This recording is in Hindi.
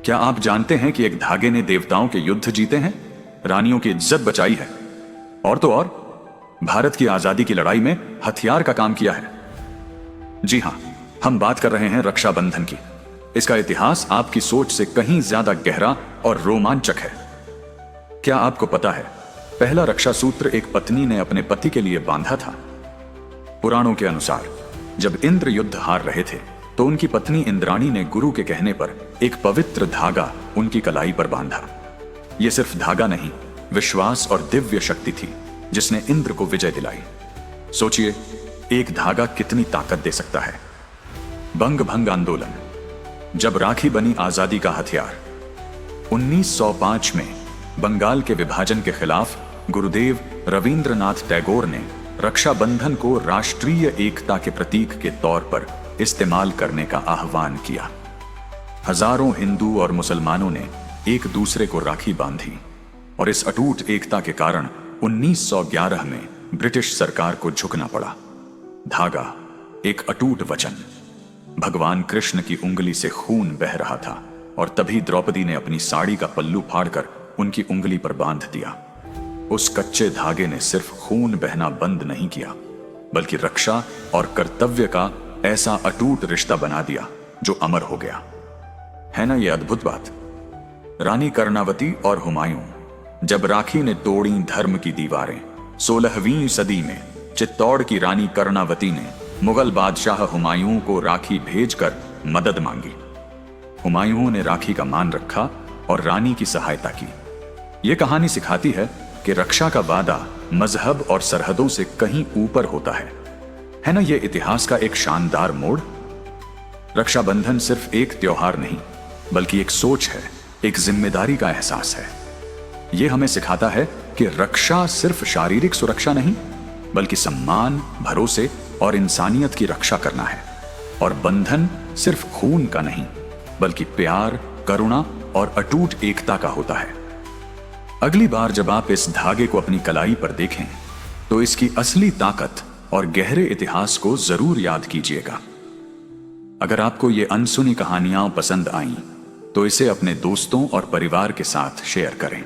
क्या आप जानते हैं कि एक धागे ने देवताओं के युद्ध जीते हैं, रानियों की इज्जत बचाई है और तो और भारत की आजादी की लड़ाई में हथियार का काम किया है? जी हां, हम बात कर रहे हैं रक्षाबंधन की। इसका इतिहास आपकी सोच से कहीं ज्यादा गहरा और रोमांचक है। क्या आपको पता है, पहला रक्षा सूत्र एक पत्नी ने अपने पति के लिए बांधा था। पुराणों के अनुसार जब इंद्र युद्ध हार रहे थे तो उनकी पत्नी इंद्राणी ने गुरु के कहने पर एक पवित्र धागा उनकी कलाई पर बांधा। यह सिर्फ धागा नहीं, विश्वास और दिव्य शक्ति थी जिसने इंद्र को विजय दिलाई। सोचिए, एक धागा कितनी ताकत दे सकता है। बंग भंग आंदोलन, जब राखी बनी आजादी का हथियार। 1905 में बंगाल के विभाजन के खिलाफ गुरुदेव रविंद्रनाथ टैगोर ने रक्षाबंधन को राष्ट्रीय एकता के प्रतीक के तौर पर इस्तेमाल करने का आह्वान किया। हजारों हिंदू और मुसलमानों ने एक दूसरे को राखी बांधी और इस अटूट एकता के कारण 1911 में ब्रिटिश सरकार को झुकना पड़ा। धागा, एक अटूट वचन। भगवान कृष्ण की उंगली से खून बह रहा था और तभी द्रौपदी ने अपनी साड़ी का पल्लू फाड़कर उनकी उंगली पर बांध दिया। उस कच्चे धागे ने सिर्फ खून बहना बंद नहीं किया, बल्कि रक्षा और कर्तव्य का ऐसा अटूट रिश्ता बना दिया जो अमर हो गया। है ना ये अद्भुत बात? रानी कर्णावती और हुमायूं, जब राखी ने तोड़ी धर्म की दीवारें। 16वीं सदी में चित्तौड़ की रानी कर्णावती ने मुगल बादशाह हुमायूं को राखी भेजकर मदद मांगी। हुमायूं ने राखी का मान रखा और रानी की सहायता की। यह कहानी सिखाती है कि रक्षा का वादा मजहब और सरहदों से कहीं ऊपर होता है ना यह इतिहास का एक शानदार मोड़? रक्षाबंधन सिर्फ एक त्योहार नहीं, बल्कि एक सोच है, एक जिम्मेदारी का एहसास है। यह हमें सिखाता है कि रक्षा सिर्फ शारीरिक सुरक्षा नहीं, बल्कि सम्मान, भरोसे और इंसानियत की रक्षा करना है। और बंधन सिर्फ खून का नहीं, बल्कि प्यार, करुणा और अटूट एकता का होता है। अगली बार जब आप इस धागे को अपनी कलाई पर देखें तो इसकी असली ताकत और गहरे इतिहास को जरूर याद कीजिएगा। अगर आपको ये अनसुनी कहानियां पसंद आईं तो इसे अपने दोस्तों और परिवार के साथ शेयर करें।